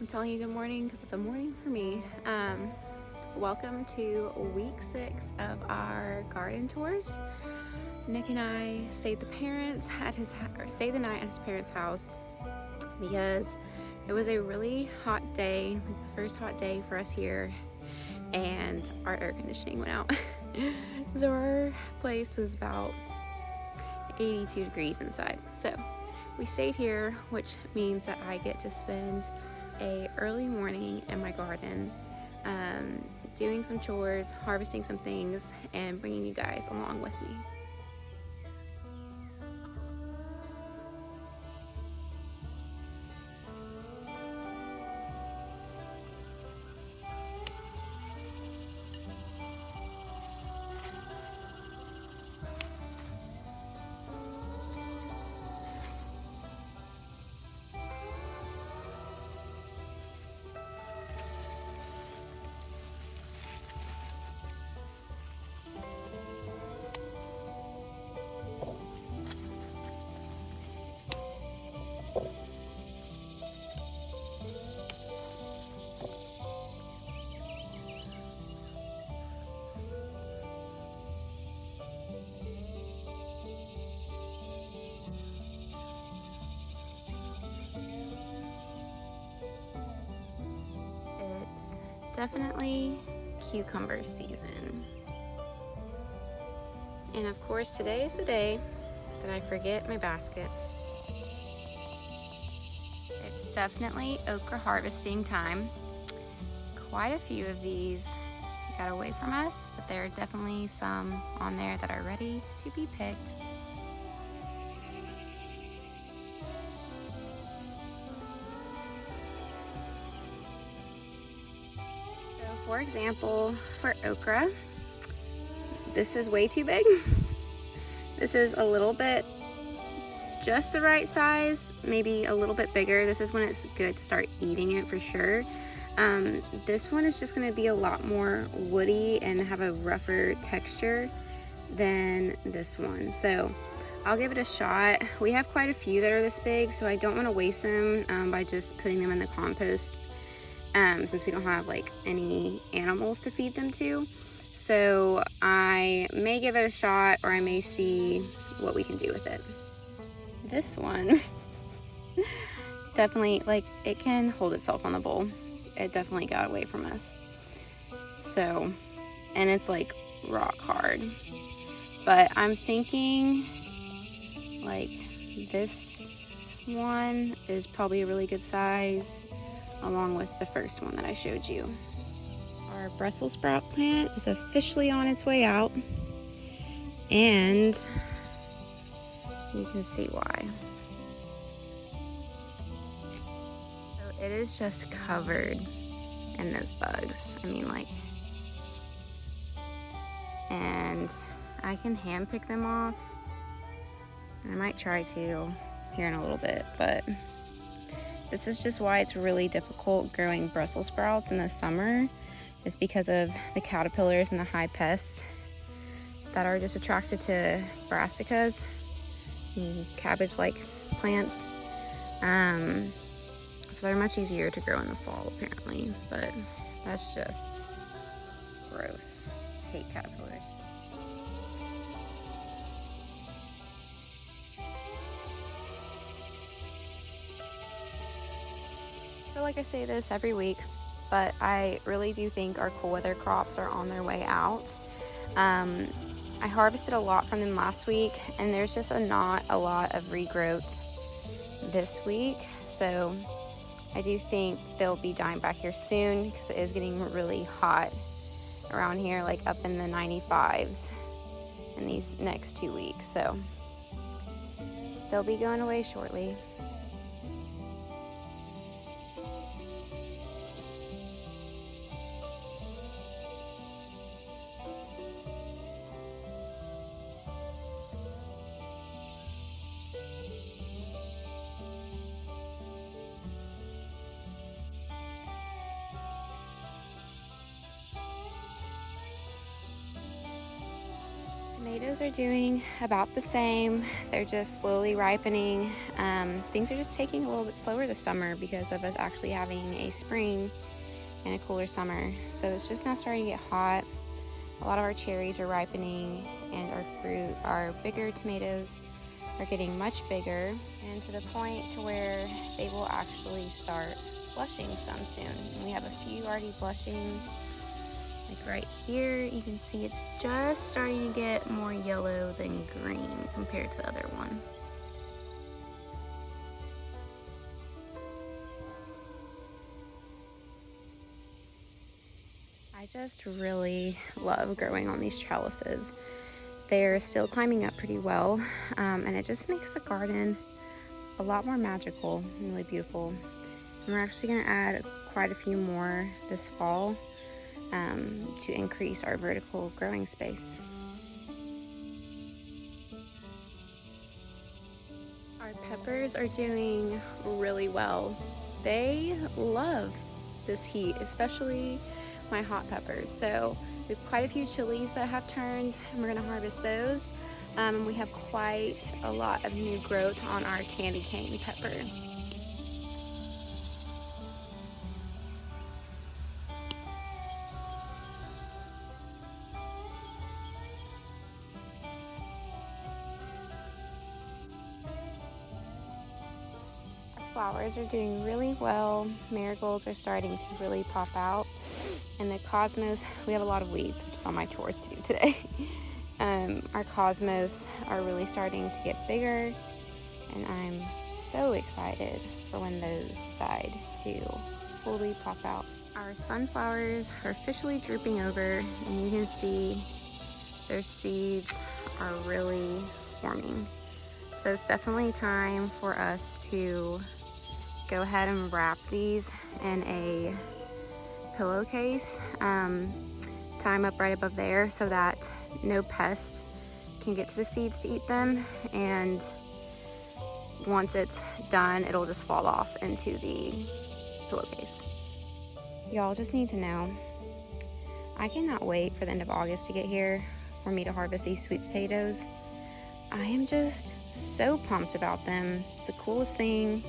I'm telling you good morning because it's a morning for me. Welcome to week 6 of our garden tours. Nick and I stayed the night at his parents' house because it was a really hot day, like the first hot day for us here, and our air conditioning went out. So our place was about 82 degrees inside. So we stayed here, which means that I get to spend a early morning in my garden, doing some chores, harvesting some things, and bringing you guys along with me. It's definitely cucumber season. And of course, today is the day that I forget my basket. It's definitely okra harvesting time. Quite a few of these got away from us, but there are definitely some on there that are ready to be picked. So for example, for okra, this is way too big. This is a little bit just the right size, maybe a little bit bigger. This is when it's good to start eating it for sure. This one is just gonna be a lot more woody and have a rougher texture than this one. So I'll give it a shot. We have quite a few that are this big, so I don't wanna waste them by just putting them in the compost since we don't have like any animals to feed them to. So I may give it a shot, or I may see what we can do with it. This one definitely, like, it can hold itself on the bowl. It definitely got away from us. So, and it's like rock hard. But I'm thinking like this one is probably a really good size, along with the first one that I showed you. Our Brussels sprout plant is officially on its way out, and you can see why. So it is just covered in those bugs. I mean, like, and I can hand pick them off. And I might try to here in a little bit, but this is just why it's really difficult growing Brussels sprouts in the summer, is because of the caterpillars and the high pests that are just attracted to brassicas, cabbage-like plants. So they're much easier to grow in the fall apparently, but that's just gross. I hate caterpillars. I feel like I say this every week, but I really do think our cool weather crops are on their way out. I harvested a lot from them last week, and there's just not a lot of regrowth this week. So I do think they'll be dying back here soon because it is getting really hot around here, like up in the 95s in these next 2 weeks. So they'll be going away shortly. Tomatoes are doing about the same. They're just slowly ripening. Things are just taking a little bit slower this summer because of us actually having a spring and a cooler summer. So it's just now starting to get hot. A lot of our cherries are ripening, and our bigger tomatoes are getting much bigger, and to the point to where they will actually start blushing some soon. And we have a few already blushing. Like right here, you can see it's just starting to get more yellow than green compared to the other one. I just really love growing on these trellises. They're still climbing up pretty well, and it just makes the garden a lot more magical and really beautiful. And we're actually going to add quite a few more this fall to increase our vertical growing space. Our peppers are doing really well. They love this heat, especially my hot peppers. So we have quite a few chilies that have turned, and we're gonna harvest those. We have quite a lot of new growth on our candy cane pepper. Flowers are doing really well. Marigolds are starting to really pop out. And the cosmos, we have a lot of weeds, which is on my chores to do today. Our cosmos are really starting to get bigger, and I'm so excited for when those decide to fully pop out. Our sunflowers are officially drooping over, and you can see their seeds are really forming. So it's definitely time for us to go ahead and wrap these in a pillowcase, tie them up right above there so that no pest can get to the seeds to eat them, and once it's done, it'll just fall off into the pillowcase. Y'all just need to know, I cannot wait for the end of August to get here for me to harvest these sweet potatoes. I am just so pumped about them. It's the coolest thing,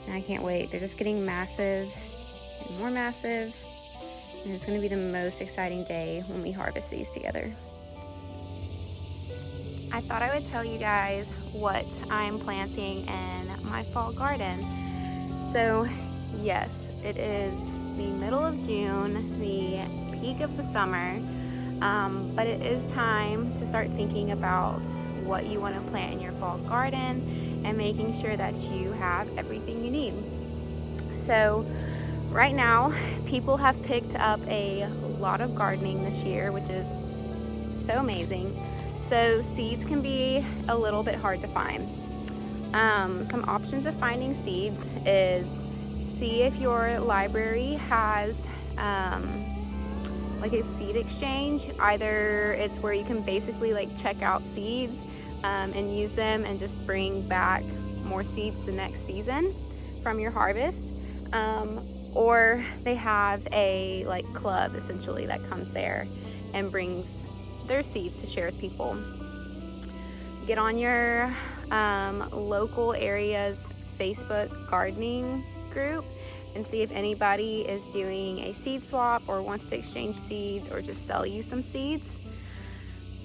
and I can't wait. They're just getting massive and more massive, and it's going to be the most exciting day when we harvest these together. I thought I would tell you guys what I'm planting in my fall garden. So yes, it is the middle of June, the peak of the summer, but it is time to start thinking about what you want to plant in your fall garden and making sure that you have everything you need. So right now, people have picked up a lot of gardening this year, which is so amazing. So seeds can be a little bit hard to find. Some options of finding seeds is see if your library has like a seed exchange. Either it's where you can basically like check out seeds and use them and just bring back more seeds the next season from your harvest, or they have a like club essentially that comes there and brings their seeds to share with people. Get on your local area's Facebook gardening group and see if anybody is doing a seed swap or wants to exchange seeds or just sell you some seeds.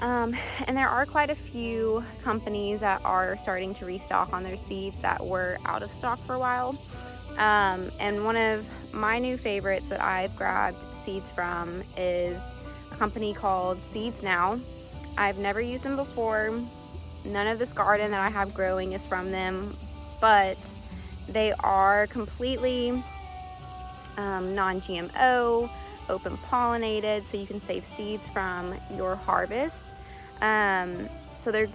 And there are quite a few companies that are starting to restock on their seeds that were out of stock for a while. And one of my new favorites that I've grabbed seeds from is a company called Seeds Now. I've never used them before. None of this garden that I have growing is from them, but they are completely non-GMO, open pollinated, so you can save seeds from your harvest. So they're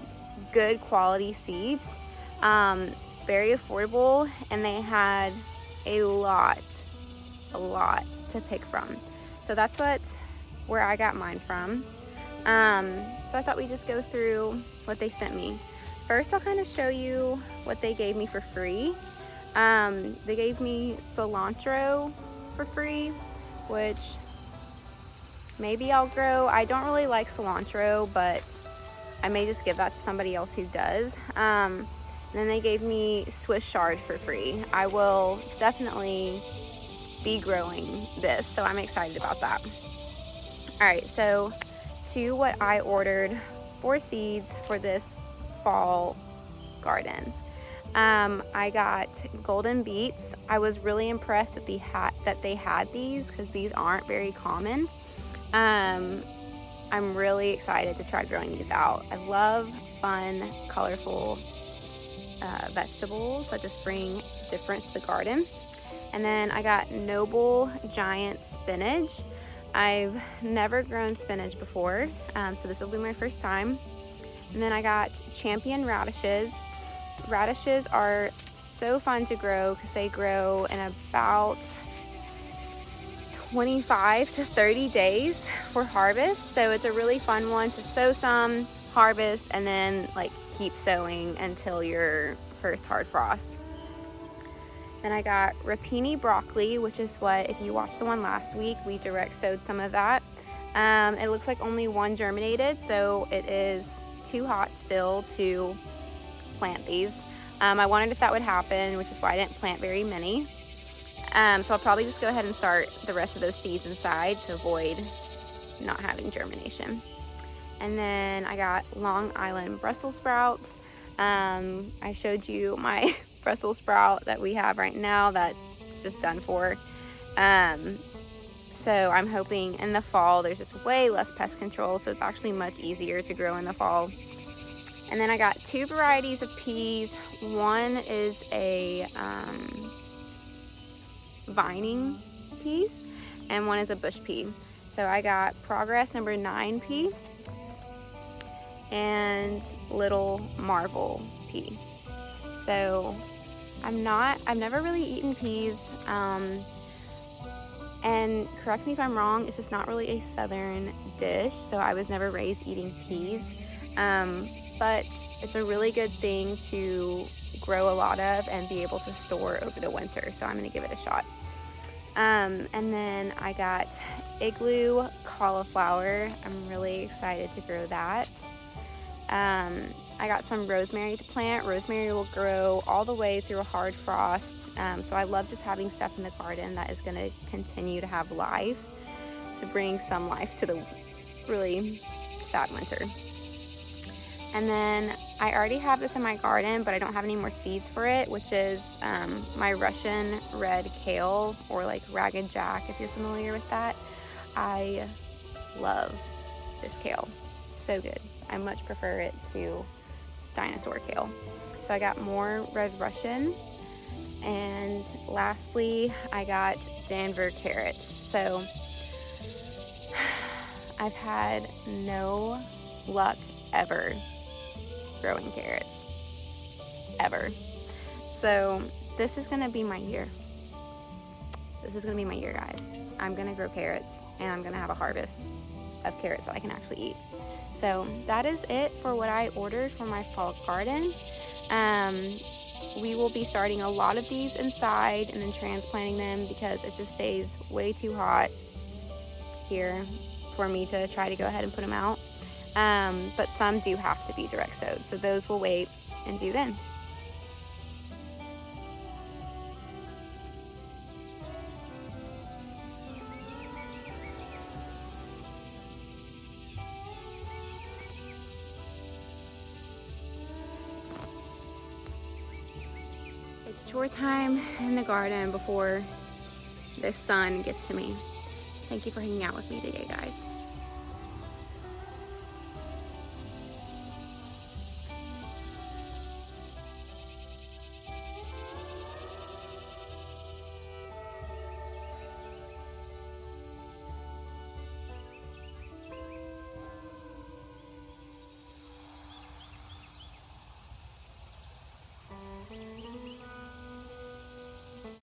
good quality seeds, very affordable, and they had a lot to pick from. So that's where I got mine from. So I thought we'd just go through what they sent me. First, I'll kind of show you what they gave me for free. They gave me cilantro for free, which maybe I'll grow. I don't really like cilantro, but I may just give that to somebody else who does. And then they gave me Swiss chard for free. I will definitely be growing this, so I'm excited about that. All right, so to what I ordered for seeds for this fall garden. I got golden beets. I was really impressed that they had these, because these aren't very common. I'm really excited to try growing these out. I love fun, colorful vegetables that just bring difference to the garden. And then I got Noble Giant spinach. I've never grown spinach before, so this will be my first time. And then I got Champion radishes. Radishes are so fun to grow because they grow in about 25 to 30 days for harvest. So it's a really fun one to sow some, harvest, and then like keep sowing until your first hard frost. Then I got rapini broccoli, which is what, if you watched the one last week, we direct sowed some of that. It looks like only one germinated, so it is too hot still to plant these. I wondered if that would happen, which is why I didn't plant very many. So I'll probably just go ahead and start the rest of those seeds inside to avoid not having germination. And then I got Long Island Brussels sprouts. I showed you my Brussels sprout that we have right now that's just done for. So I'm hoping in the fall there's just way less pest control, so it's actually much easier to grow in the fall. And then I got 2 varieties of peas. One is a vining pea, and one is a bush pea. So I got Progress number 9 pea and Little Marvel pea. So I've never really eaten peas, and correct me if I'm wrong, it's just not really a southern dish, so I was never raised eating peas. But it's a really good thing to grow a lot of and be able to store over the winter, so I'm gonna give it a shot. And then I got Igloo cauliflower. I'm really excited to grow that. I got some rosemary to plant. Rosemary will grow all the way through a hard frost, so I love just having stuff in the garden that is gonna continue to have life, to bring some life to the really sad winter. And then I already have this in my garden, but I don't have any more seeds for it, which is my Russian red kale, or like Ragged Jack, if you're familiar with that. I love this kale, so good. I much prefer it to dinosaur kale. So I got more red Russian. And lastly, I got Denver carrots. So I've had no luck ever growing carrots, ever. So this is gonna be my year. This is gonna be my year, guys. I'm gonna grow carrots, and I'm gonna have a harvest of carrots that I can actually eat. So that is it for what I ordered for my fall garden. We will be starting a lot of these inside and then transplanting them, because it just stays way too hot here for me to try to go ahead and put them out. But some do have to be direct sowed, so those will wait and do then. It's chore time in the garden before the sun gets to me. Thank you for hanging out with me today, guys.